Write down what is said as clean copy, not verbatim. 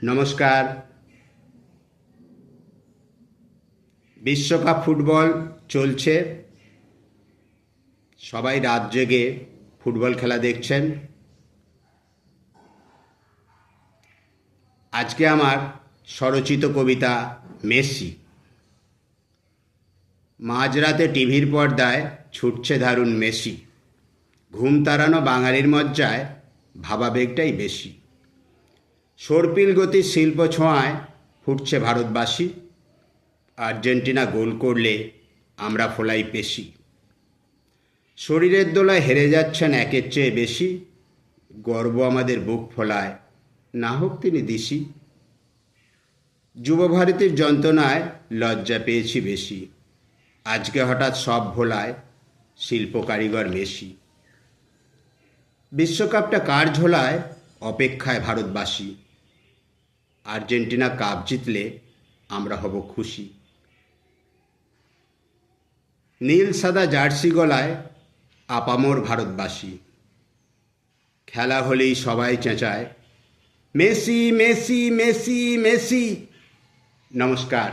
নমস্কার। বিশ্বকাপ ফুটবল চলছে, সবাই রাত জেগে ফুটবল খেলা দেখছেন। আজকে আমার স্বরচিত কবিতা মেসি। মাঝরাতে টিভির পর্দায় ছুটছে দারুণ মেসি, ঘুম তাড়ানো বাঙালির মজ্জায় ভাবাবেগটাই বেশি। সর্পিল গতির শিল্প ছোঁয়ায় ফুটছে ভারতবাসী, আর্জেন্টিনা গোল করলে আমরা ফোলাই পেশি। শরীরের দোলায় হেরে যাচ্ছেন একের চেয়ে বেশি, গর্ব আমাদের বুক ফোলায়, না হোক তিনি দিশি। যুবভারতীর যন্ত্রণায় লজ্জা পেয়েছি বেশি, আজকে হঠাৎ সব ভোলায় শিল্প কারিগর মেসি। বিশ্বকাপটা কার ঝোলায় অপেক্ষায় ভারতবাসী, আর্জেন্টিনা কাপ জিতলে আমরা হব খুশি। নীল সাদা জার্সি গলায় আপামর ভারতবাসী, খেলা হলেই সবাই চেঁচায় মেসি মেসি মেসি মেসি। নমস্কার।